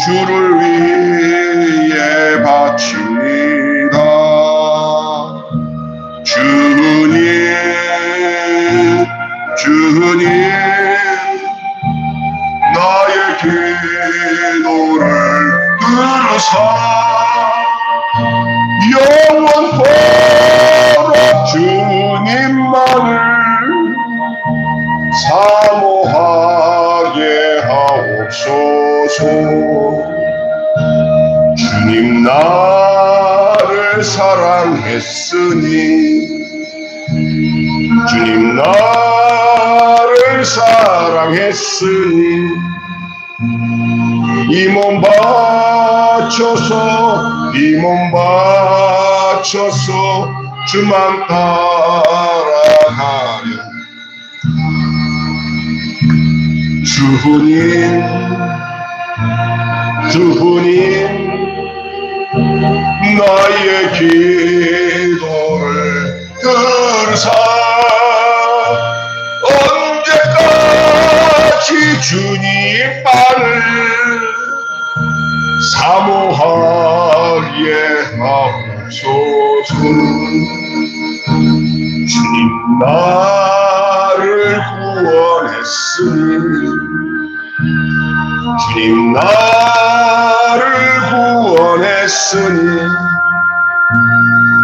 주를 위해 바칩니다. 주님, 주님, 나의 기도를 들으사 영원토록 주님만을 사모하게 하옵소서. 주님 나를 사랑했으니, 주님 나를 사랑했으니 이 몸 바쳐서, 이 몸 바쳐서 주만 따라가려. 주님, 주님, 나의 기도를 들으사 언제까지 주님만을 사모하게 하옵소서. 주님 나를 구원했으니, 주님 나를 구원했으니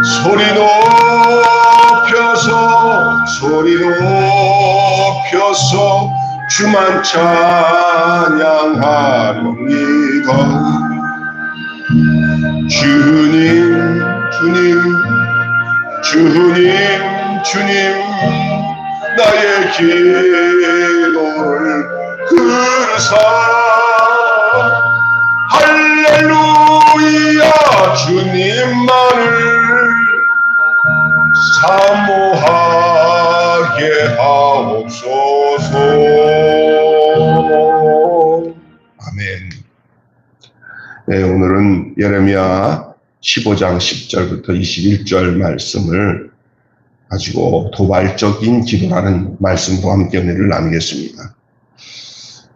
소리 높여서 주만 찬양하렵니다. 주님, 주님, 주님, 주님, 나의 기도를 들으사 할렐루야 주님만을 사모하게 하옵소서. 아멘. 네, 오늘은 예레미야 15장 10절부터 21절 말씀을 가지고 도발적인 기도라는 말씀과 함께 은혜를 나누겠습니다.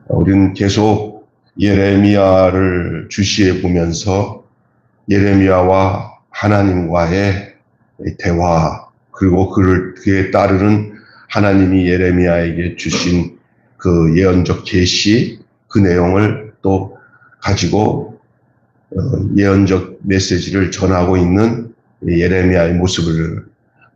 우리는 계속 예레미야를 주시해 보면서 예레미야와 하나님과의 대화, 그리고 그에 따르는 하나님이 예레미야에게 주신 그 예언적 계시, 그 내용을 또 가지고 예언적 메시지를 전하고 있는 예레미야의 모습을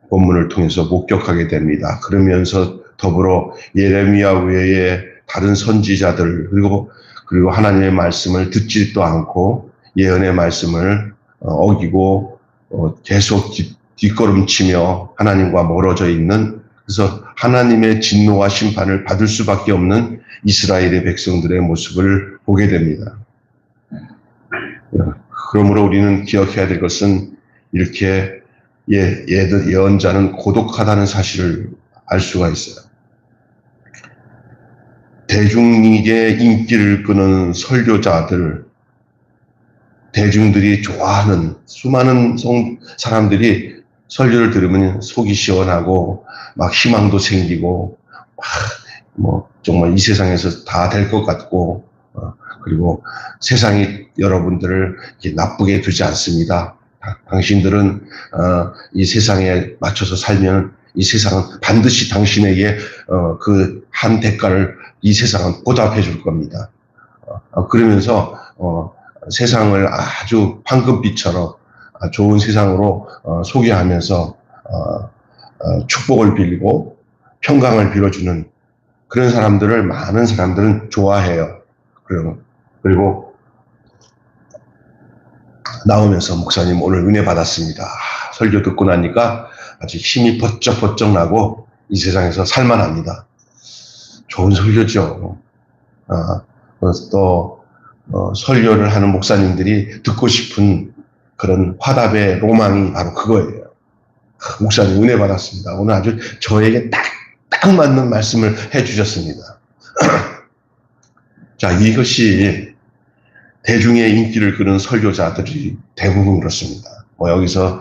본문을 통해서 목격하게 됩니다. 그러면서 더불어 예레미야 외에 다른 선지자들, 그리고 하나님의 말씀을 듣지도 않고 예언의 말씀을 어기고 계속 뒷걸음치며 하나님과 멀어져 있는, 그래서 하나님의 진노와 심판을 받을 수밖에 없는 이스라엘의 백성들의 모습을 보게 됩니다. 그러므로 우리는 기억해야 될 것은 이렇게 예언자는 고독하다는 사실을 알 수가 있어요. 대중에게 인기를 끄는 설교자들, 대중들이 좋아하는 수많은 사람들이 설교를 들으면 속이 시원하고 막 희망도 생기고 뭐 정말 이 세상에서 다 될 것 같고, 그리고 세상이 여러분들을 이렇게 나쁘게 두지 않습니다. 당신들은 이 세상에 맞춰서 살면 이 세상은 반드시 당신에게 그 한 대가를 이 세상은 보답해 줄 겁니다. 그러면서 세상을 아주 황금빛처럼 좋은 세상으로 소개하면서 축복을 빌리고 평강을 빌어주는 그런 사람들을 많은 사람들은 좋아해요. 그리고 나오면서 목사님 오늘 은혜 받았습니다. 설교 듣고 나니까 아주 힘이 번쩍번쩍 나고 이 세상에서 살만합니다. 좋은 설교죠. 또 설교를 하는 목사님들이 듣고 싶은 그런 화답의 로망이 바로 그거예요. 목사님 은혜 받았습니다. 오늘 아주 저에게 딱 맞는 말씀을 해주셨습니다. 자, 이것이 대중의 인기를 끄는 설교자들이 대부분 그렇습니다. 여기서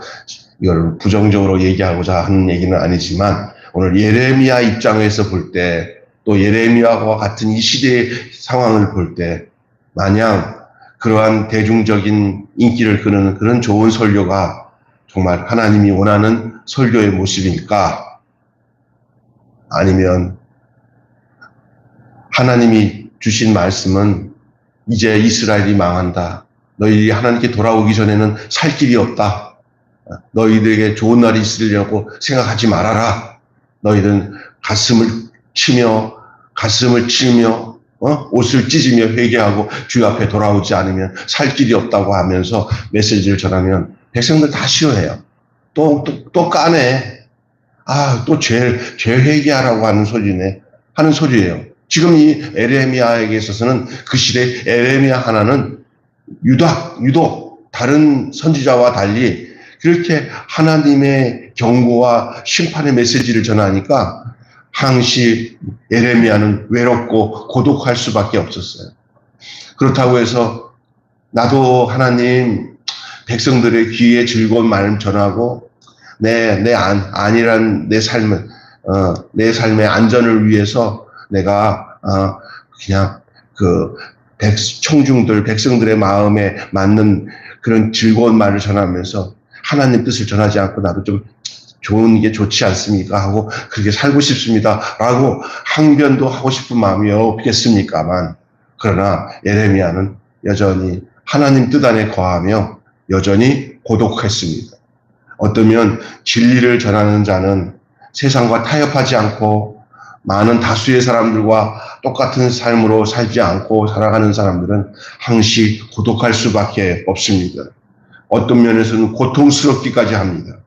이걸 부정적으로 얘기하고자 하는 얘기는 아니지만, 오늘 예레미야 입장에서 볼 때, 또 예레미야와 같은 이 시대의 상황을 볼 때, 마냥 그러한 대중적인 인기를 끄는 그런 좋은 설교가 정말 하나님이 원하는 설교의 모습일까? 아니면 하나님이 주신 말씀은 이제 이스라엘이 망한다. 너희들이 하나님께 돌아오기 전에는 살 길이 없다. 너희들에게 좋은 날이 있으려고 생각하지 말아라. 너희들은 가슴을 치며 옷을 찢으며 회개하고 주 앞에 돌아오지 않으면 살 길이 없다고 하면서 메시지를 전하면 백성들 다 싫어해요. 또 까네. 또 죄 회개하라고 하는 소리예요. 지금 이 에레미야에게 있어서는 그 시대 에레미야 하나는 유독 다른 선지자와 달리 그렇게 하나님의 경고와 심판의 메시지를 전하니까 항시 에레미야는 외롭고 고독할 수밖에 없었어요. 그렇다고 해서 나도 하나님 백성들의 귀에 즐거운 말을 전하고 안이란 내 삶의 안전을 위해서 내가 그냥 백성들의 마음에 맞는 그런 즐거운 말을 전하면서 하나님 뜻을 전하지 않고 나도 좀 좋은 게 좋지 않습니까? 하고 그렇게 살고 싶습니다. 라고 항변도 하고 싶은 마음이 없겠습니까만 그러나 에레미야는 여전히 하나님 뜻 안에 거하며 여전히 고독했습니다. 어쩌면 진리를 전하는 자는 세상과 타협하지 않고 많은 다수의 사람들과 똑같은 삶으로 살지 않고 살아가는 사람들은 항시 고독할 수밖에 없습니다. 어떤 면에서는 고통스럽기까지 합니다.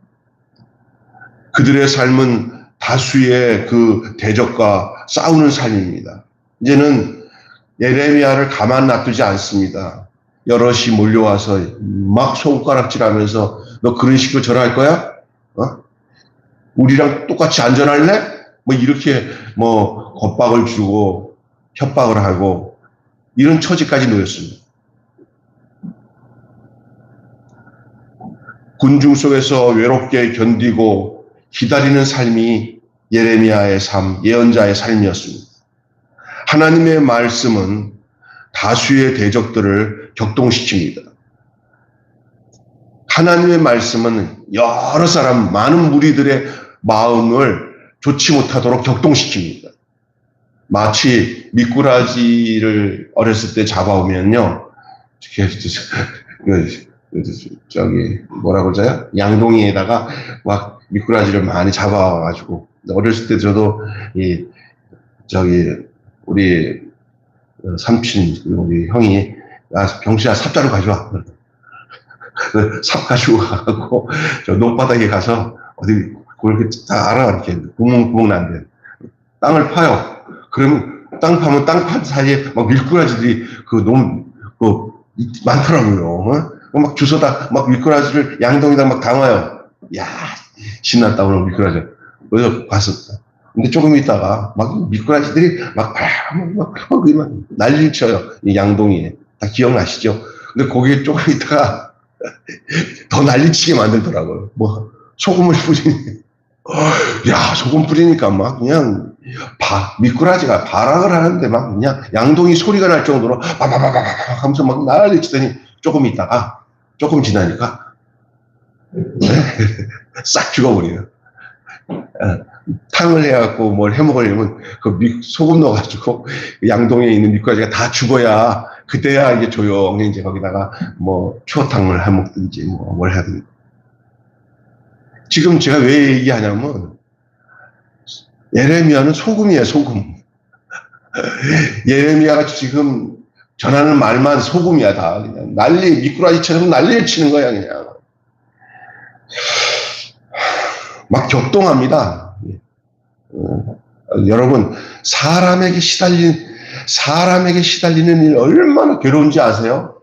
그들의 삶은 다수의 그 대적과 싸우는 삶입니다. 이제는 예레미야를 가만 놔두지 않습니다. 여럿이 몰려와서 막 손가락질하면서 너 그런 식으로 절할 거야? 우리랑 똑같이 안전할래? 이렇게 겁박을 주고 협박을 하고 이런 처지까지 놓였습니다. 군중 속에서 외롭게 견디고 기다리는 삶이 예레미야의 삶, 예언자의 삶이었습니다. 하나님의 말씀은 다수의 대적들을 격동시킵니다. 하나님의 말씀은 여러 사람, 많은 무리들의 마음을 좋지 못하도록 격동시킵니다. 마치 미꾸라지를 어렸을 때 잡아오면요, 저기 뭐라고 그러죠? 양동이에다가 막 미꾸라지를 많이 잡아와가지고 어렸을 때 저도 우리 삼촌 우리 형이 병수야 삽자루 가져와. 삽 가지고 가고 저 논바닥에 가서 어디 그렇게 다 알아 이렇게 구멍 난데 땅을 파요. 그러면 땅 파면 땅 판 사이에 막 밀꾸라지들이 많더라고요. 막 주워다 막 밀꾸라지를 양동이다 막 담아요. 야 신났다 오늘 밀꾸라지. 그래서 봤었다. 근데 조금 있다가 막 밀꾸라지들이 막 난리를 쳐요. 이 양동이에. 다 기억나시죠? 근데 거기에 조금 있다가 더 난리치게 만들더라고요. 소금을 뿌리니. 소금 뿌리니까 막 그냥 미꾸라지가 발악을 하는데 막 그냥 양동이 소리가 날 정도로 바바바바바 하면서 막 난리치더니 조금 지나니까 싹 죽어버려요. 탕을 해갖고 뭘 해먹으려면 소금 넣어가지고 양동이에 있는 미꾸라지가 다 죽어야 그때야 이제 조용히 이제 거기다가 추어탕을 해먹든지 뭘 하든지. 지금 제가 왜 얘기하냐면 예레미야는 소금이에요, 소금. 예레미야가 지금 전하는 말만 소금이야, 다. 그냥 미꾸라지처럼 난리를 치는 거야, 그냥. 막 격동합니다. 여러분, 사람에게 시달리는 일 얼마나 괴로운지 아세요?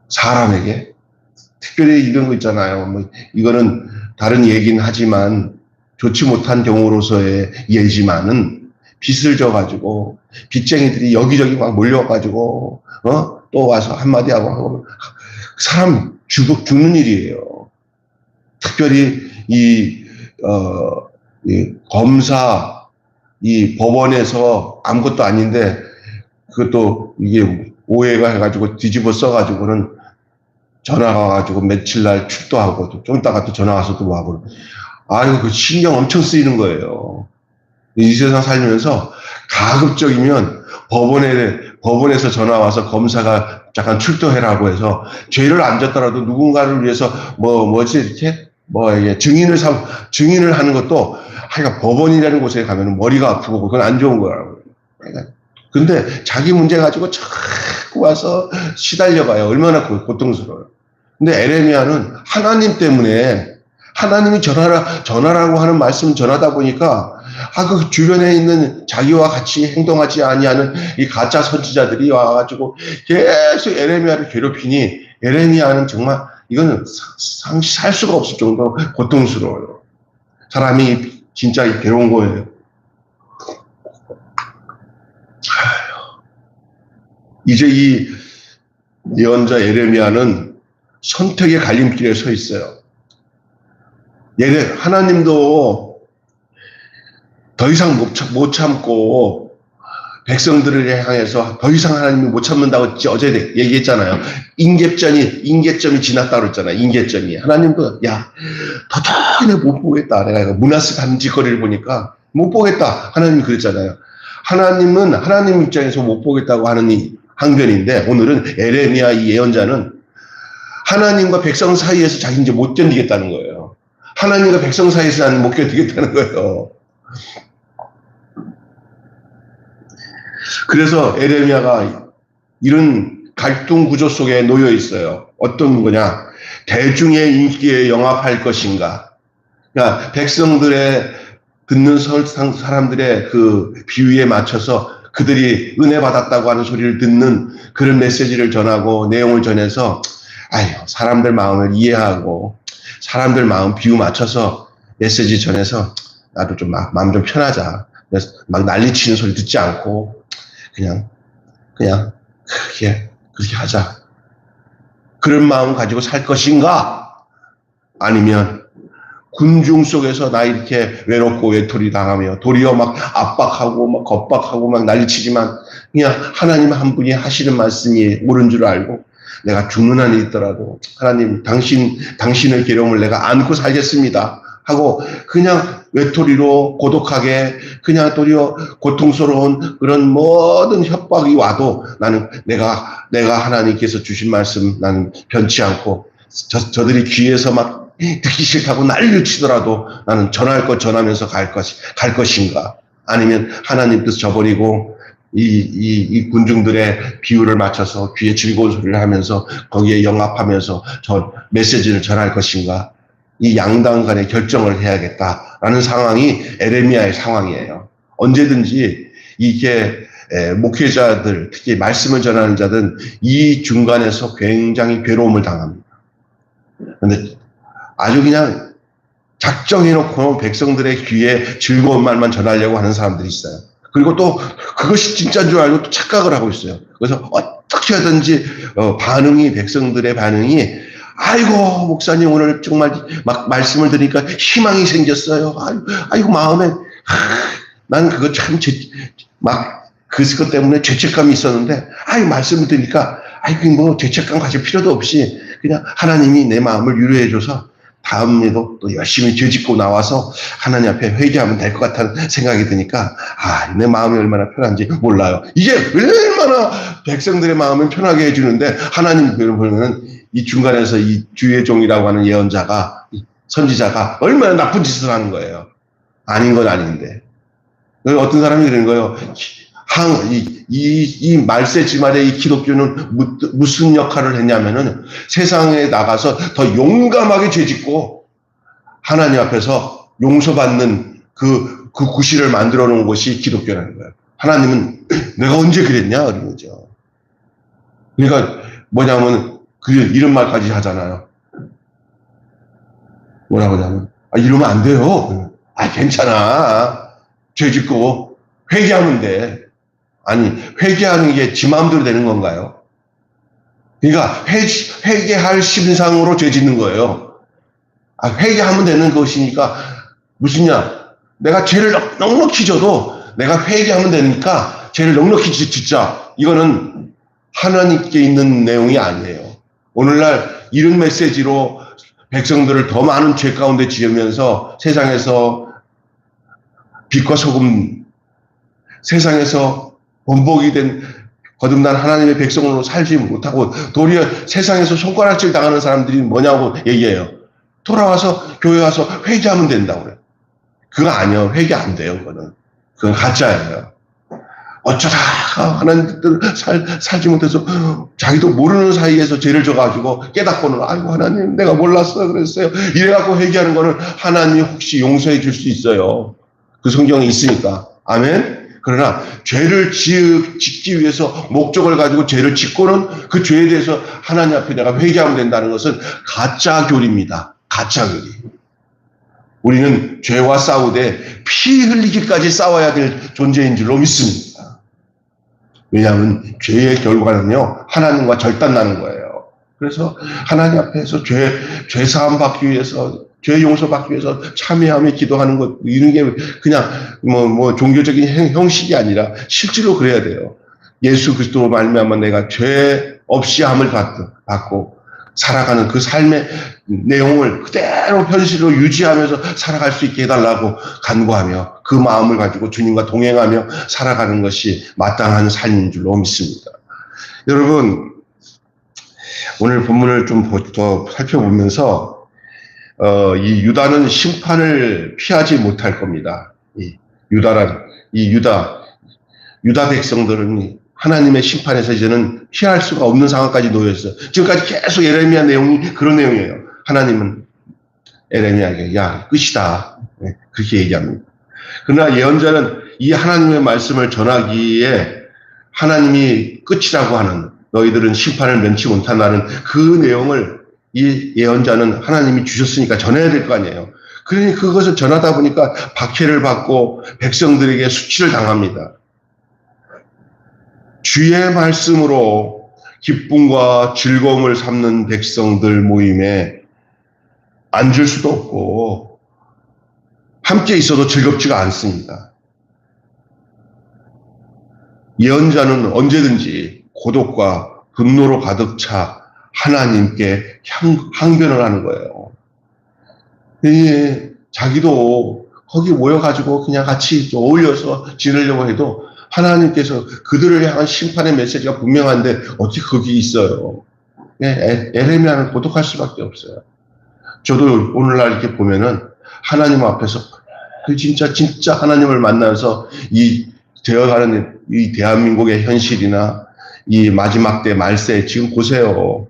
사람에게. 특별히 이런 거 있잖아요. 이거는 다른 얘기는 하지만 좋지 못한 경우로서의 예지만은 빚을 져가지고 빚쟁이들이 여기저기 막 몰려가지고 또 와서 한마디 하고 사람 죽는 일이에요. 특별히 이 검사, 이 법원에서 아무것도 아닌데 그것도 이게 오해가 해가지고 뒤집어 써가지고는 전화가 와가지고 며칠날 출도하고 좀 이따가 또 전화 와서 또 와고. 아이고, 그 신경 엄청 쓰이는 거예요. 이 세상 살면서 가급적이면 법원에서 전화 와서 검사가 잠깐 출두해라고 해서 죄를 안 졌더라도 누군가를 위해서 이게 증인을 하는 것도 하여간 법원이라는 곳에 가면 머리가 아프고 그건 안 좋은 거라고. 근데 자기 문제 가지고 자꾸 와서 시달려봐요. 얼마나 고통스러워요. 근데 에레미야는 하나님 때문에 하나님이 전하라고 하는 말씀을 전하다 보니까 그 주변에 있는 자기와 같이 행동하지 아니하는 이 가짜 선지자들이 와가지고 계속 에레미야를 괴롭히니 에레미야는 정말 이거는 살 수가 없을 정도로 고통스러워요. 사람이 진짜 괴로운 거예요. 이제 이 예언자 에레미야는 선택의 갈림길에 서 있어요. 하나님도 더 이상 못 참고 백성들을 향해서 더 이상 하나님이 못 참는다고 어제 얘기했잖아요. 인계점이 지났다고 그랬잖아요. 인계점이. 하나님도 도저히 못 보겠다. 내가 문하스 감짓거리를 보니까 못 보겠다. 하나님이 그랬잖아요. 하나님은 하나님 입장에서 못 보겠다고 하는 이 항변인데 오늘은 에레미야 이 예언자는 하나님과 백성 사이에서 자기 이제 못 견디겠다는 거예요. 하나님과 백성 사이에서 나는 못 견디겠다는 거예요. 그래서 에레미야가 이런 갈등 구조 속에 놓여 있어요. 어떤 거냐? 대중의 인기에 영합할 것인가? 그러니까 백성들의 듣는 사람들의 그 비유에 맞춰서 그들이 은혜 받았다고 하는 소리를 듣는 그런 메시지를 전하고 내용을 전해서 사람들 마음을 이해하고 사람들 마음 비유 맞춰서 메시지 전해서 나도 좀 마음 좀 편하자. 막 난리치는 소리 듣지 않고 그냥 그렇게 하자. 그런 마음 가지고 살 것인가? 아니면 군중 속에서 나 이렇게 외롭고 외톨이 당하며 도리어 막 압박하고 막 겁박하고 막 난리치지만 그냥 하나님 한 분이 하시는 말씀이 옳은 줄 알고 내가 죽는 한이 있더라도 하나님 당신의 괴로움을 내가 안고 살겠습니다 하고 그냥 외톨이로 고독하게 그냥 도리어 고통스러운 그런 모든 협박이 와도 나는 내가 하나님께서 주신 말씀 나는 변치 않고 저들이 귀에서 막 듣기 싫다고 난리를 치더라도 나는 전할 것 전하면서 갈 것인가? 아니면 하나님 뜻 저버리고 이 군중들의 비유를 맞춰서 귀에 즐거운 소리를 하면서 거기에 영합하면서 저 메시지를 전할 것인가? 이 양당 간의 결정을 해야겠다라는 상황이 에레미야의 상황이에요. 언제든지 이게 목회자들, 특히 말씀을 전하는 자들은 이 중간에서 굉장히 괴로움을 당합니다. 그런데 아주 그냥 작정해놓고 백성들의 귀에 즐거운 말만 전하려고 하는 사람들이 있어요. 그리고 또 그것이 진짜인 줄 알고 또 착각을 하고 있어요. 그래서 어떻게 하든지 백성들의 반응이 아이고 목사님 오늘 정말 막 말씀을 들으니까 희망이 생겼어요. 아이고 마음에 난 그거 참 그것 때문에 죄책감이 있었는데 말씀을 들으니까 뭐 죄책감 가질 필요도 없이 그냥 하나님이 내 마음을 위로해줘서 다음에도 또 열심히 죄짓고 나와서 하나님 앞에 회개하면 될 것 같다는 생각이 드니까 내 마음이 얼마나 편한지 몰라요. 이게 얼마나 백성들의 마음을 편하게 해주는데 하나님 보면 이 중간에서 이 주의 종이라고 하는 예언자가 선지자가 얼마나 나쁜 짓을 하는 거예요. 아닌 건 아닌데 어떤 사람이 그러는 거예요. 이 말세지말의 이 기독교는 무슨 역할을 했냐면은 세상에 나가서 더 용감하게 죄짓고 하나님 앞에서 용서받는 그 구실을 만들어 놓은 것이 기독교라는 거예요. 하나님은 내가 언제 그랬냐? 그런 거죠. 그러니까 뭐냐면 이런 말까지 하잖아요. 뭐라고 하냐면 이러면 안 돼요. 괜찮아. 죄짓고 회개하면 돼. 아니 회개하는 게 지 마음대로 되는 건가요? 그러니까 회개할 심상으로 죄짓는 거예요. 회개하면 되는 것이니까 무슨냐? 내가 죄를 넉넉히 져도 내가 회개하면 되니까 죄를 넉넉히 짓자. 이거는 하나님께 있는 내용이 아니에요. 오늘날 이런 메시지로 백성들을 더 많은 죄 가운데 지으면서 세상에서 빛과 소금, 세상에서 번복이 된 거듭난 하나님의 백성으로 살지 못하고 도리어 세상에서 손가락질 당하는 사람들이 뭐냐고 얘기해요. 돌아와서 교회 와서 회개하면 된다고 그래요. 그거 아니에요. 회개 안 돼요. 그건 가짜예요. 어쩌다가 하나님 뜻대로 살지 못해서 자기도 모르는 사이에서 죄를 져가지고 깨닫고는 아이고 하나님 내가 몰랐어 그랬어요. 이래갖고 회개하는 거는 하나님이 혹시 용서해 줄 수 있어요. 그 성경에 있으니까. 아멘. 그러나 죄를 짓기 위해서 목적을 가지고 죄를 짓고는 그 죄에 대해서 하나님 앞에 내가 회개하면 된다는 것은 가짜 교리입니다. 가짜 교리. 우리는 죄와 싸우되 피 흘리기까지 싸워야 될 존재인 줄로 믿습니다. 왜냐하면 죄의 결과는요 하나님과 절단나는 거예요. 그래서 하나님 앞에서 죄 사함 받기 위해서 죄 용서 받기 위해서 참여하며 기도하는 것 이런 게 그냥 뭐 종교적인 형식이 아니라 실제로 그래야 돼요. 예수 그리스도로 말미암아 내가 죄 없이 함을 받고 살아가는 그 삶의 내용을 그대로 현실로 유지하면서 살아갈 수 있게 해달라고 간구하며 그 마음을 가지고 주님과 동행하며 살아가는 것이 마땅한 삶인 줄로 믿습니다. 여러분 오늘 본문을 좀 더 살펴보면서 이 유다는 심판을 피하지 못할 겁니다. 유다 백성들은 하나님의 심판에서 이제는 피할 수가 없는 상황까지 놓여 있어요. 지금까지 계속 예레미야 내용이 그런 내용이에요. 하나님은 예레미야에게 야 끝이다 그렇게 얘기합니다. 그러나 예언자는 이 하나님의 말씀을 전하기에 하나님이 끝이라고 하는 너희들은 심판을 면치 못한다는 그 내용을 이 예언자는 하나님이 주셨으니까 전해야 될 거 아니에요. 그러니 그것을 전하다 보니까 박해를 받고 백성들에게 수치를 당합니다. 주의 말씀으로 기쁨과 즐거움을 삼는 백성들 모임에 앉을 수도 없고 함께 있어도 즐겁지가 않습니다. 예언자는 언제든지 고독과 분노로 가득 차 하나님께 항변을 하는 거예요. 자기도 거기 모여가지고 그냥 같이 어울려서 지내려고 해도 하나님께서 그들을 향한 심판의 메시지가 분명한데 어떻게 거기 있어요. 에레미야는 고독할 수밖에 없어요. 저도 오늘날 이렇게 보면은 하나님 앞에서 진짜 하나님을 만나서 이 되어가는 이 대한민국의 현실이나 이 마지막 때 말세 지금 보세요.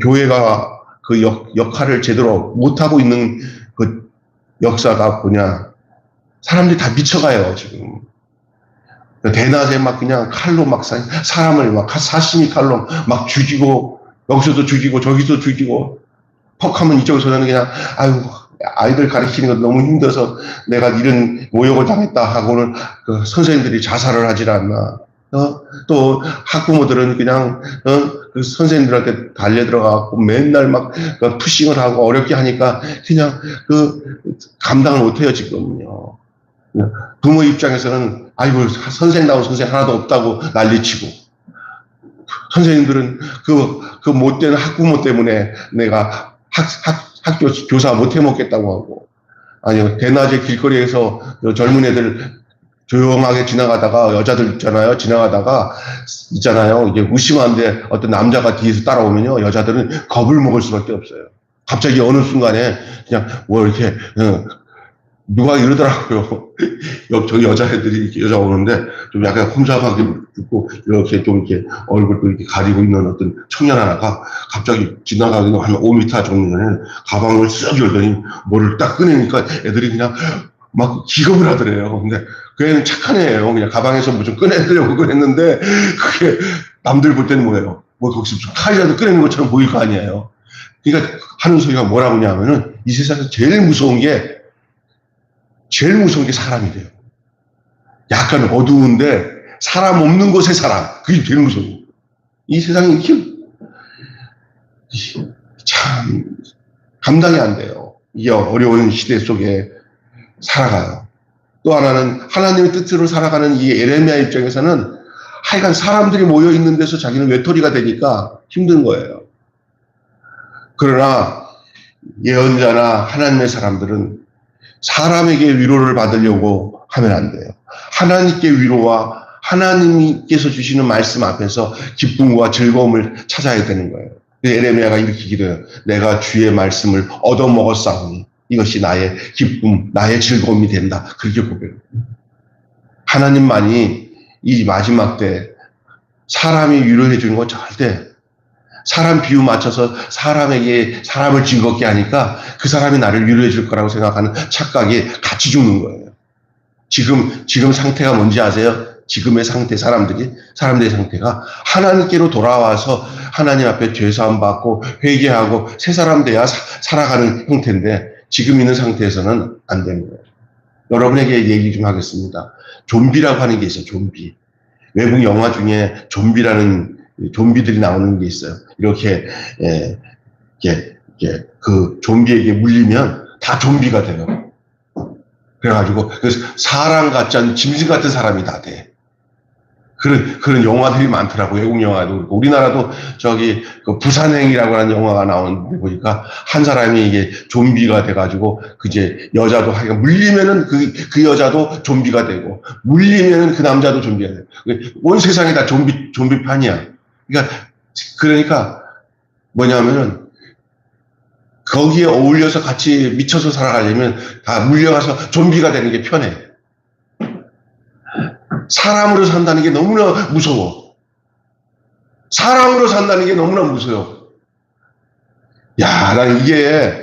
교회가 그 역할을 제대로 못하고 있는 그 역사가 뭐냐. 사람들이 다 미쳐가요, 지금. 대낮에 막 그냥 칼로 막 사람을 막 사시미 칼로 막 죽이고, 여기서도 죽이고, 저기서도 죽이고, 퍽 하면 이쪽에서는 그냥, 아유, 아이들 가르치는 거 너무 힘들어서 내가 이런 모욕을 당했다 하고는 그 선생님들이 자살을 하질 않나. 또 학부모들은 그냥 그 선생님들한테 달려 들어가고 맨날 막 푸싱을 하고 어렵게 하니까 그냥 그 감당을 못해요 지금요. 부모 입장에서는 아이고 선생다운 선생 하나도 없다고 난리치고 선생님들은 그 못된 학부모 때문에 내가 학교 교사 못 해먹겠다고 하고 아니요 대낮에 길거리에서 젊은 애들 조용하게 지나가다가 여자들 지나가다가 이게 의심한데 어떤 남자가 뒤에서 따라오면요 여자들은 겁을 먹을 수밖에 없어요. 갑자기 어느 순간에 그냥 뭐 이렇게 누가 이러더라고요. 저기 여자애들이 여자 오는데 좀 약간 홈잡하게 입고 이렇게 좀 이렇게 얼굴도 이렇게 가리고 있는 어떤 청년 하나가 갑자기 지나가기 한 5m 정도 전에 가방을 쓱 열더니 뭐를 딱 꺼내니까 애들이 그냥 막 기겁을 하더래요. 근데 그 애는 착한 애예요. 그냥 가방에서 뭐 좀 꺼내려고 그랬는데 그게 남들 볼 때는 뭐예요? 뭐 거기서 좀 칼이라도 꺼내는 것처럼 보일 거 아니에요. 그러니까 하는 소리가 뭐라고 하냐면은 이 세상에서 제일 무서운 게 사람이래요. 약간 어두운데 사람 없는 곳의 사람. 그게 제일 무서워. 이 세상이 이렇게 참 감당이 안 돼요. 이 어려운 시대 속에 살아가요. 또 하나는 하나님의 뜻으로 살아가는 이 예레미야 입장에서는 하여간 사람들이 모여 있는 데서 자기는 외톨이가 되니까 힘든 거예요. 그러나 예언자나 하나님의 사람들은 사람에게 위로를 받으려고 하면 안 돼요. 하나님께 위로와 하나님께서 주시는 말씀 앞에서 기쁨과 즐거움을 찾아야 되는 거예요. 에레미야가 이렇게 기도해요. 내가 주의 말씀을 얻어먹었사오니 이것이 나의 기쁨, 나의 즐거움이 된다. 그렇게 고백해요. 하나님만이 이 마지막 때 사람이 위로해 주는 건 절대 사람 비유 맞춰서 사람에게 사람을 즐겁게 하니까 그 사람이 나를 위로해 줄 거라고 생각하는 착각이 같이 죽는 거예요. 지금 상태가 뭔지 아세요? 지금의 상태, 사람들의 상태가 하나님께로 돌아와서 하나님 앞에 죄사함 받고 회개하고 새 사람 돼야 살아가는 형태인데 지금 있는 상태에서는 안 되는 거예요. 여러분에게 얘기 좀 하겠습니다. 좀비라고 하는 게 있어요. 좀비. 외국 영화 중에 좀비들이 나오는 게 있어요. 이렇게 그 좀비에게 물리면 다 좀비가 돼요. 그래가지고 사람 같지 않은 짐승 같은 사람이 다 돼. 그런 영화들이 많더라고요. 외국 영화도. 우리나라도 그 부산행이라고 하는 영화가 나오는데 보니까 한 사람이 이게 좀비가 돼가지고 이제 여자도 하여간 물리면은 그 여자도 좀비가 되고 물리면은 그 남자도 좀비가 되고 온 세상이 다 좀비판이야. 그러니까 뭐냐면은 거기에 어울려서 같이 미쳐서 살아가려면 다 물려가서 좀비가 되는 게 편해. 사람으로 산다는 게 너무나 무서워. 사람으로 산다는 게 너무나 무서워. 야, 난 이게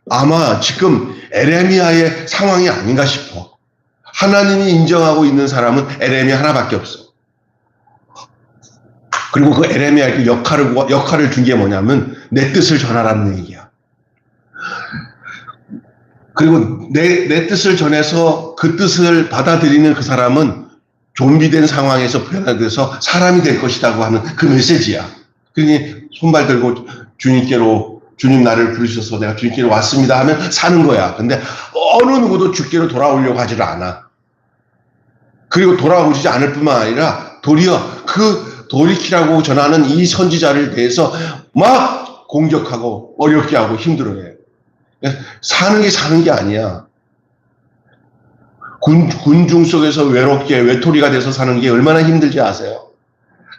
아마 지금 에레미야의 상황이 아닌가 싶어. 하나님이 인정하고 있는 사람은 에레미야 하나밖에 없어. 그리고 그 에레미야에게 역할을 준 게 뭐냐면 내 뜻을 전하라는 얘기야. 그리고 내 뜻을 전해서 그 뜻을 받아들이는 그 사람은 좀비된 상황에서 변화돼서 사람이 될 것이라고 하는 그 메시지야. 그러니 손발 들고 주님 나를 부르셔서 내가 주님께로 왔습니다 하면 사는 거야. 근데 어느 누구도 주께로 돌아오려고 하지를 않아. 그리고 돌아오지 않을 뿐만 아니라 도리어 그 돌이키라고 전하는 이 선지자를 대해서 막 공격하고 어렵게 하고 힘들어해. 사는 게 아니야. 군중 속에서 외톨이가 돼서 사는 게 얼마나 힘들지 아세요?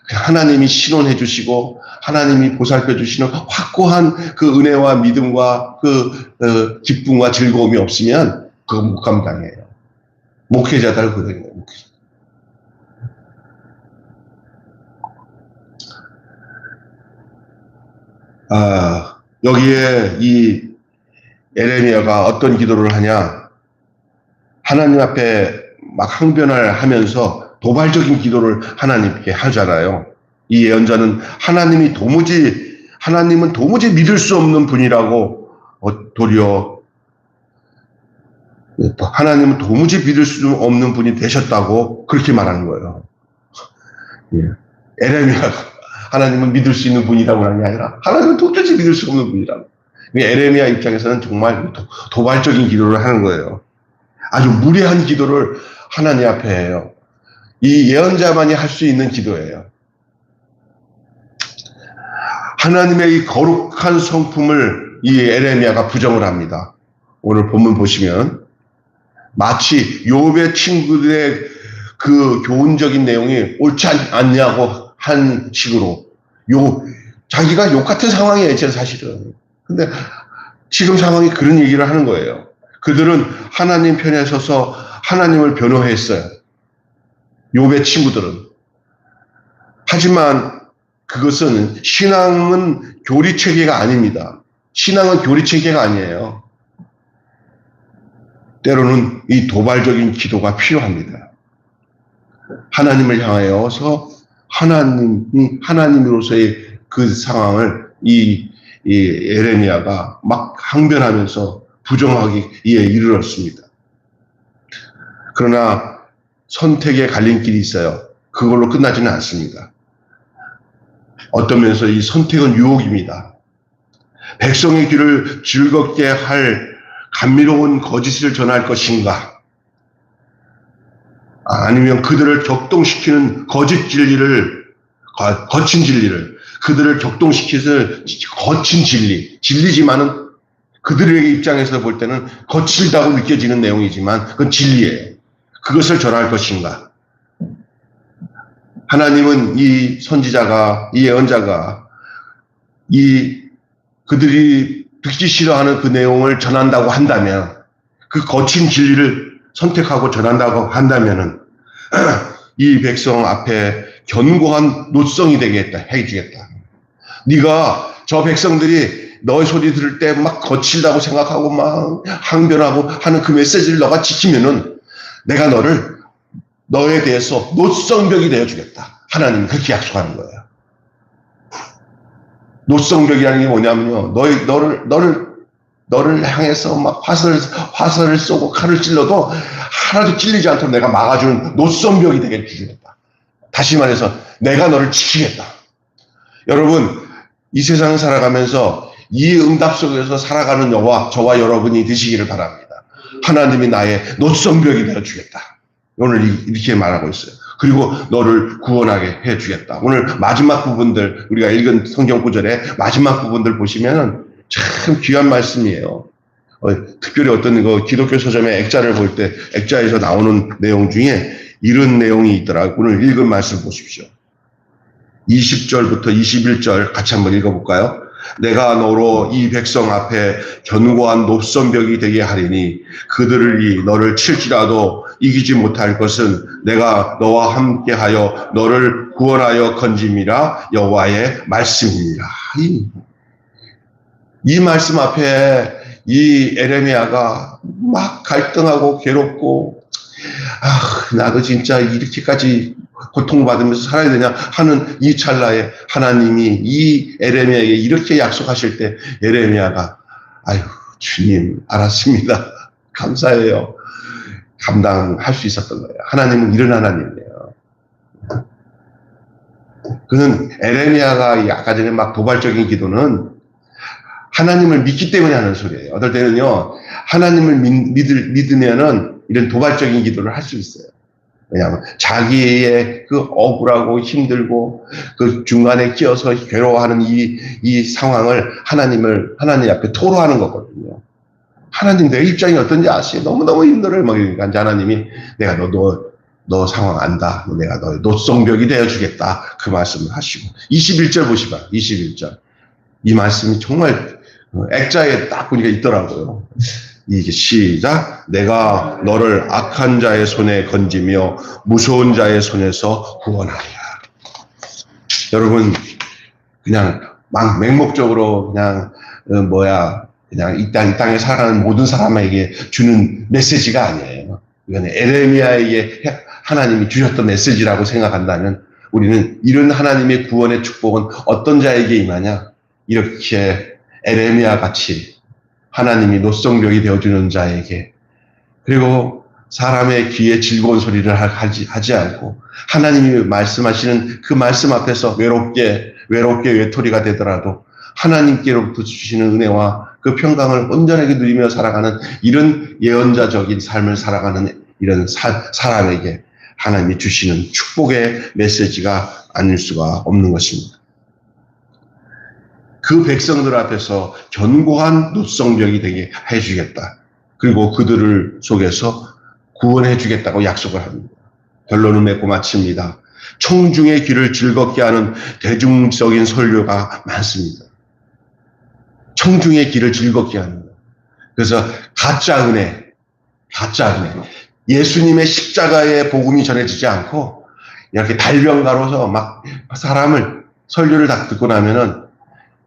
하나님이 신원해 주시고 하나님이 보살펴 주시는 확고한 그 은혜와 믿음과 그 기쁨과 즐거움이 없으면 그거 못 감당해요. 목회자들 그래요. 여기에 이 에레미야가 어떤 기도를 하냐? 하나님 앞에 막 항변을 하면서 도발적인 기도를 하나님께 하잖아요. 이 예언자는 하나님은 도무지 믿을 수 없는 분이라고 도리어 하나님은 도무지 믿을 수 없는 분이 되셨다고 그렇게 말하는 거예요. 에레미야가 하나님은 믿을 수 있는 분이라고 하는 게 아니라 하나님은 도저히 믿을 수 없는 분이라고. 에레미야 입장에서는 정말 도발적인 기도를 하는 거예요. 아주 무례한 기도를 하나님 앞에 해요. 이 예언자만이 할 수 있는 기도예요. 하나님의 이 거룩한 성품을 이 에레미야가 부정을 합니다. 오늘 본문 보시면 마치 욥의 친구들의 그 교훈적인 내용이 옳지 않냐고 한 식으로 자기가 욥 같은 상황이에요. 사실은. 근데 지금 상황이 그런 얘기를 하는 거예요. 그들은 하나님 편에 서서 하나님을 변호했어요. 욥의 친구들은. 하지만 그것은 신앙은 교리체계가 아닙니다. 신앙은 교리체계가 아니에요. 때로는 이 도발적인 기도가 필요합니다. 하나님을 향하여서 하나님으로서의 그 상황을 이 에레미야가 막 항변하면서 부정하기에 이르렀습니다. 그러나 선택의 갈림길이 있어요. 그걸로 끝나지는 않습니다. 어떤 면에서 이 선택은 유혹입니다. 백성의 귀를 즐겁게 할 감미로운 거짓을 전할 것인가? 아니면 그들을 격동시키는 거짓 진리를, 거친 진리를, 그들을 격동시키는 거친 진리지만은 그들에게 입장에서 볼 때는 거칠다고 느껴지는 내용이지만 그건 진리예요. 그것을 전할 것인가? 하나님은 이 선지자가, 이 예언자가 그들이 듣기 싫어하는 그 내용을 전한다고 한다면, 그 거친 진리를 선택하고 전한다고 한다면은 이 백성 앞에 견고한 노성이 되게 해주겠다. 네가 저 백성들이 너의 소리 들을 때 막 거칠다고 생각하고 막 항변하고 하는 그 메시지를 너가 지키면은 내가 너에 대해서 노성벽이 되어주겠다. 하나님이 그렇게 약속하는 거예요. 노성벽이라는 게 뭐냐면요, 너를 향해서 막 화살을 쏘고 칼을 찔러도 하나도 찔리지 않도록 내가 막아주는 노성벽이 되게 해주겠다. 다시 말해서 내가 너를 지키겠다. 여러분, 이 세상을 살아가면서 이 응답 속에서 살아가는 저와 여러분이 되시기를 바랍니다. 하나님이 나의 노성벽이 되어주겠다. 오늘 이렇게 말하고 있어요. 그리고 너를 구원하게 해주겠다. 오늘 마지막 부분들, 우리가 읽은 성경 구절의 마지막 부분들 보시면 참 귀한 말씀이에요. 특별히 어떤 기독교 서점의 액자를 볼 때 액자에서 나오는 내용 중에 이런 내용이 있더라고요. 오늘 읽은 말씀 보십시오. 20절부터 21절 같이 한번 읽어볼까요? 내가 너로 이 백성 앞에 견고한 높선벽이 되게 하리니 그들이 너를 칠지라도 이기지 못할 것은 내가 너와 함께하여 너를 구원하여 건짐이라 여호와의 말씀이니라. 이 말씀 앞에 이 에레미야가 막 갈등하고 괴롭고 나도 진짜 이렇게까지 고통받으면서 살아야 되냐 하는 이 찰나에 하나님이 이 에레미야에게 이렇게 약속하실 때 에레미야가 아유 주님 알았습니다. 감사해요. 감당할 수 있었던 거예요. 하나님은 이런 하나님이에요. 그는 에레미야가 아까 전에 막 도발적인 기도는 하나님을 믿기 때문에 하는 소리예요. 어떨 때는요, 하나님을 믿으면은 이런 도발적인 기도를 할 수 있어요. 왜냐하면 자기의 그 억울하고 힘들고 그 중간에 끼어서 괴로워하는 이 상황을 하나님 앞에 토로하는 거거든요. 하나님 내 입장이 어떤지 아시죠? 너무너무 힘들어요. 그러니까 하나님이 내가 너 상황 안다. 내가 너의 노성벽이 되어주겠다. 그 말씀을 하시고 21절 보시봐. 21절. 이 말씀이 정말 액자에 딱 보니까 있더라고요. 이게 시작. 내가 너를 악한 자의 손에 건지며 무서운 자의 손에서 구원하리라. 여러분 그냥 막 맹목적으로 그냥 그냥 이 땅에 살아가는 모든 사람에게 주는 메시지가 아니에요. 이건 에레미야에게 하나님이 주셨던 메시지라고 생각한다면 우리는 이런 하나님의 구원의 축복은 어떤 자에게 임하냐? 이렇게 에레미야 같이 하나님이 노성벽이 되어주는 자에게, 그리고 사람의 귀에 즐거운 소리를 하지 않고 하나님이 말씀하시는 그 말씀 앞에서 외롭게 외톨이가 되더라도 하나님께로부터 주시는 은혜와 그 평강을 온전하게 누리며 살아가는 이런 예언자적인 삶을 살아가는 이런 사람에게 하나님이 주시는 축복의 메시지가 아닐 수가 없는 것입니다. 그 백성들 앞에서 견고한 노성벽이 되게 해주겠다. 그리고 그들을 속에서 구원해 주겠다고 약속을 합니다. 결론을 맺고 마칩니다. 청중의 귀를 즐겁게 하는 대중적인 설교가 많습니다. 청중의 귀를 즐겁게 하는 것. 그래서 가짜 은혜. 예수님의 십자가의 복음이 전해지지 않고 이렇게 달변가로서 막 사람을 설교를 다 듣고 나면은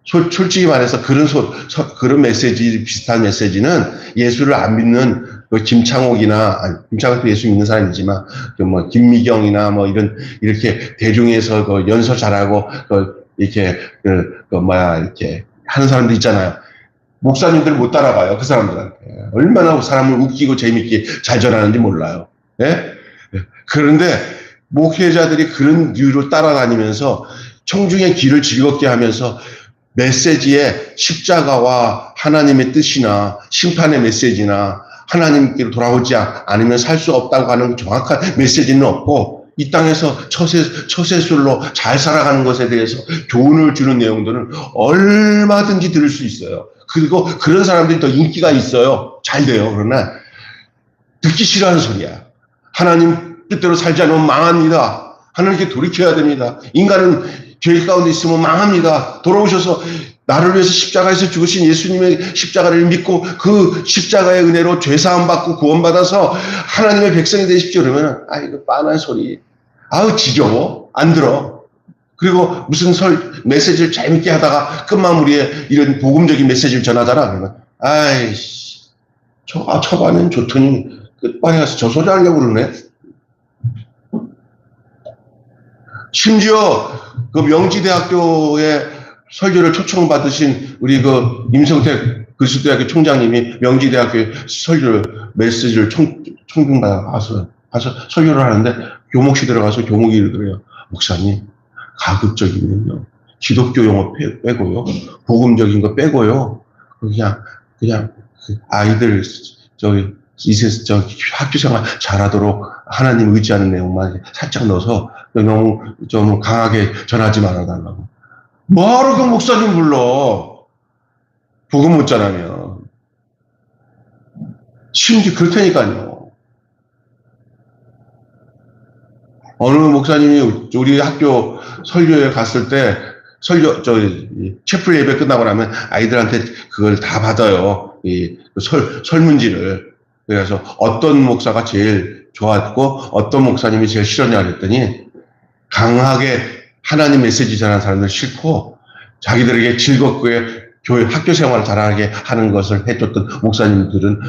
솔직히 말해서 그런 메시지, 비슷한 메시지는 예수를 안 믿는 김창옥도 예수 믿는 사람이지만, 김미경이나 이렇게 대중에서 연설 잘하고, 이렇게 하는 사람들 있잖아요. 목사님들 못 따라가요, 그 사람들한테. 얼마나 사람을 웃기고 재밌게 잘 전하는지 몰라요. 예? 그런데 목회자들이 그런 이유로 따라다니면서 청중의 귀를 즐겁게 하면서 메시지에 십자가와 하나님의 뜻이나 심판의 메시지나 하나님께로 돌아오지 않으면 살 수 없다고 하는 정확한 메시지는 없고, 이 땅에서 처세술로 잘 살아가는 것에 대해서 교훈을 주는 내용들은 얼마든지 들을 수 있어요. 그리고 그런 사람들이 더 인기가 있어요. 잘 돼요. 그러나 듣기 싫어하는 소리야. 하나님 뜻대로 살지 않으면 망합니다. 하나님께 돌이켜야 됩니다. 인간은 죄 가운데 있으면 망합니다. 돌아오셔서 나를 위해서 십자가에서 죽으신 예수님의 십자가를 믿고 그 십자가의 은혜로 죄사함 받고 구원받아서 하나님의 백성이 되십시오. 그러면 이거 빤한 소리. 아우 지겨워. 안 들어. 그리고 무슨 메시지를 재밌게 하다가 끝마무리에 이런 복음적인 메시지를 전하잖아. 그러면 아이씨 초반엔 좋더니 끝반에 가서 저 소리 하려고 그러네. 심지어 그 명지대학교에 설교를 초청받으신 우리 그 임성택 그리스도대학교 총장님이 명지대학교 설교를 메시지를 청중받아 가서 설교를 하는데 교목시 들어가서 교목이 이러더래요. 목사님 가급적이면요 기독교 용어 빼고요 복음적인 거 빼고요 그냥 아이들 저 학교생활 잘하도록 하나님 의지하는 내용만 살짝 넣어서 너무 좀 강하게 전하지 말아달라고. 뭐하러 그 목사님 불러? 복음 못 전하면. 심지어 그렇다니까요. 어느 목사님이 우리 학교 설교에 갔을 때 채플 예배 끝나고 나면 아이들한테 그걸 다 받아요. 설문지를. 그래서 어떤 목사가 제일 좋았고 어떤 목사님이 제일 싫었냐 그랬더니 강하게 하나님 메시지 전하는 사람들 싫고 자기들에게 즐겁게 교회 학교 생활을 잘하게 하는 것을 해줬던 목사님들은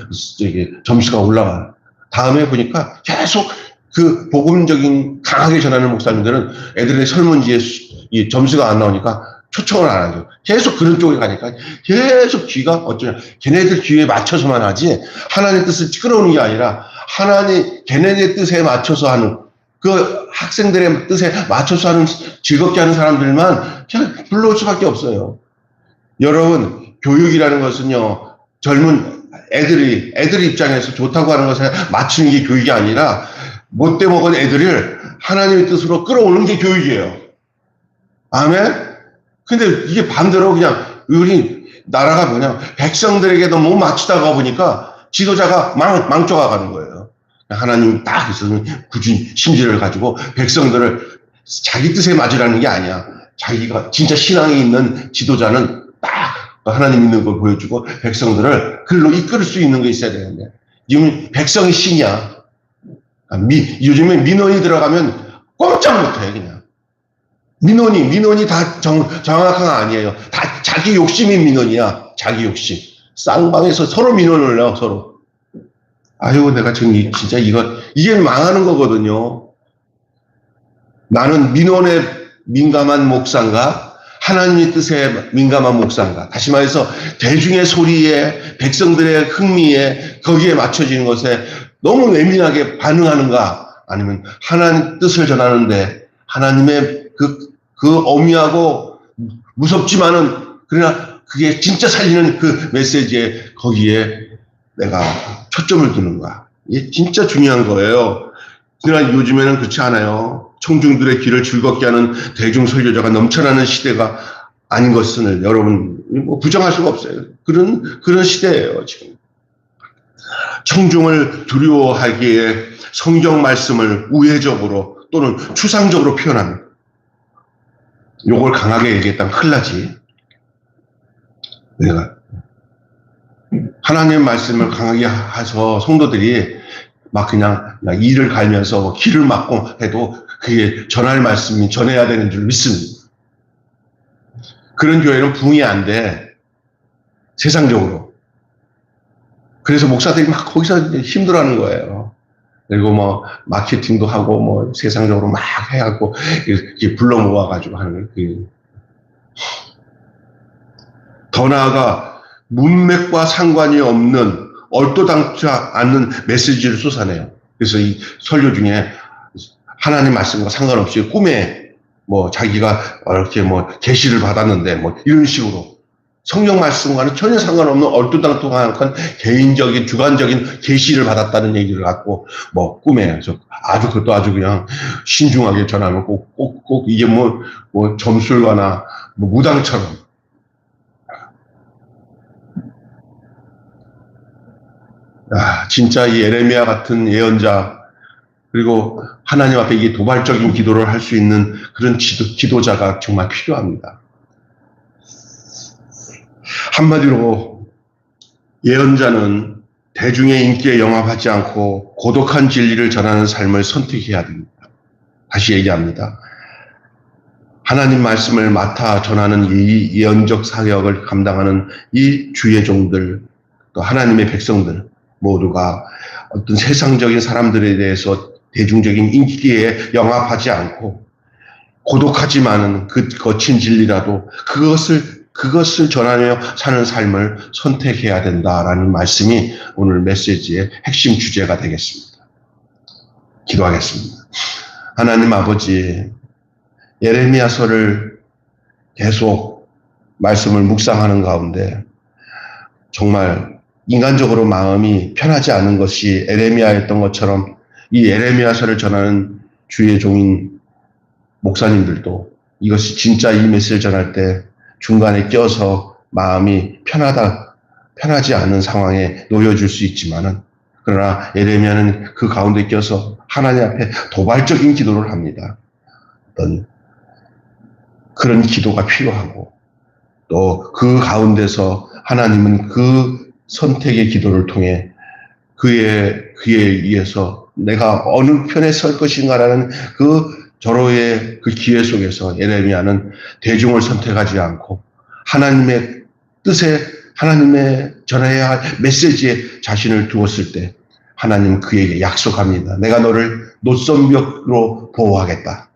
점수가 올라가요. 다음에 보니까 계속 그 복음적인 강하게 전하는 목사님들은 애들의 설문지에 이 점수가 안 나오니까 초청을 안 하죠. 계속 그런 쪽에 가니까 계속 귀가 어쩌냐. 걔네들 귀에 맞춰서만 하지 하나님의 뜻을 끌어오는 게 아니라 걔네들 뜻에 맞춰서 하는 그 학생들의 뜻에 맞춰서 하는 즐겁게 하는 사람들만 그냥 불러올 수밖에 없어요. 여러분 교육이라는 것은요 젊은 애들 입장에서 좋다고 하는 것에 맞추는 게 교육이 아니라 못돼 먹은 애들을 하나님의 뜻으로 끌어오는 게 교육이에요. 아멘? 근데 이게 반대로 그냥 우리 나라가 뭐냐 백성들에게 너무 맞추다가 보니까 지도자가 망쳐가 가는 거예요. 하나님 딱 있으면 굳이 심지를 가지고 백성들을 자기 뜻에 맞으라는 게 아니야. 자기가 진짜 신앙이 있는 지도자는 딱 하나님 있는 걸 보여주고 백성들을 글로 이끌 수 있는 게 있어야 되는데 지금 백성이 신이야. 요즘에 민원이 들어가면 꼼짝 못해 그냥. 민원이 다 정확한 거 아니에요. 다 자기 욕심이 민원이야. 자기 욕심. 쌍방에서 서로 민원을 내요, 서로. 아유, 내가 지금 진짜 이게 망하는 거거든요. 나는 민원에 민감한 목사인가? 하나님의 뜻에 민감한 목사인가? 다시 말해서 대중의 소리에, 백성들의 흥미에, 거기에 맞춰지는 것에 너무 예민하게 반응하는가? 아니면 하나님 뜻을 전하는데 하나님의 그 어미하고 무섭지만은 그러나 그게 진짜 살리는 그 메시지에 거기에 내가 초점을 두는가. 이게 진짜 중요한 거예요. 그러나 요즘에는 그렇지 않아요. 청중들의 귀를 즐겁게 하는 대중 설교자가 넘쳐나는 시대가 아닌 것을 여러분 부정할 수가 없어요. 그런 시대예요, 지금. 청중을 두려워하기에 성경 말씀을 우회적으로 또는 추상적으로 표현합니다. 요걸 강하게 얘기했다면 큰일 나지. 내가 하나님의 말씀을 강하게 해서 성도들이 막 그냥 이를 갈면서 귀를 막고 해도 그게 전할 말씀이 전해야 되는 줄 믿습니다. 그런 교회는 부흥이 안 돼. 세상적으로. 그래서 목사들이 막 거기서 힘들어하는 거예요. 그리고 뭐 마케팅도 하고 뭐 세상적으로 막 해갖고 이렇게 불러 모아가지고 하는 더 나아가 문맥과 상관이 없는 얼토당치 않는 메시지를 쏟아내요. 그래서 이 설교 중에 하나님 말씀과 상관없이 꿈에 뭐 자기가 이렇게 뭐 계시를 받았는데 뭐 이런 식으로 성경 말씀과는 전혀 상관없는 얼토당토한 개인적인 주관적인 계시를 받았다는 얘기를 갖고 뭐 꿈에 아주 그것도 아주 그냥 신중하게 전하면 꼭 이게 뭐 점술가나 뭐 무당처럼 진짜 이 에레미야 같은 예언자 그리고 하나님 앞에 이게 도발적인 기도를 할 수 있는 그런 지도자가 정말 필요합니다. 한마디로 예언자는 대중의 인기에 영합하지 않고 고독한 진리를 전하는 삶을 선택해야 됩니다. 다시 얘기합니다. 하나님 말씀을 맡아 전하는 이 예언적 사역을 감당하는 이 주의 종들, 또 하나님의 백성들 모두가 어떤 세상적인 사람들에 대해서 대중적인 인기에 영합하지 않고 고독하지만은 그 거친 진리라도 그것을 전하며 사는 삶을 선택해야 된다라는 말씀이 오늘 메시지의 핵심 주제가 되겠습니다. 기도하겠습니다. 하나님 아버지, 예레미야서를 계속 말씀을 묵상하는 가운데 정말 인간적으로 마음이 편하지 않은 것이 에레미야였던 것처럼 이 에레미야서를 전하는 주의 종인 목사님들도 이것이 진짜 이 메시지를 전할 때 중간에 껴서 마음이 편하지 않은 상황에 놓여질 수 있지만은 그러나 예레미야는 그 가운데 껴서 하나님 앞에 도발적인 기도를 합니다. 어떤 그런 기도가 필요하고 또 그 가운데서 하나님은 그 선택의 기도를 통해 그에 의해서 내가 어느 편에 설 것인가라는 그 절호의 그 기회 속에서 예레미야는 대중을 선택하지 않고 하나님의 뜻에 하나님의 전해야 할 메시지에 자신을 두었을 때 하나님 그에게 약속합니다. 내가 너를 노선벽으로 보호하겠다.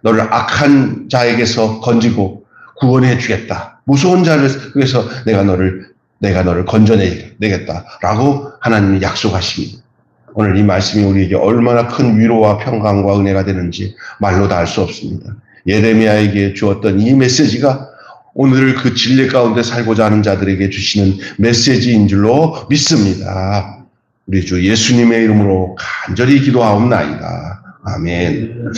너를 악한 자에게서 건지고 구원해 주겠다. 무서운 자를 위해서 내가 너를 건져내겠다라고 하나님이 약속하십니다. 오늘 이 말씀이 우리에게 얼마나 큰 위로와 평강과 은혜가 되는지 말로 다 알 수 없습니다. 예레미야에게 주었던 이 메시지가 오늘 그 진리 가운데 살고자 하는 자들에게 주시는 메시지인 줄로 믿습니다. 우리 주 예수님의 이름으로 간절히 기도하옵나이다. 아멘.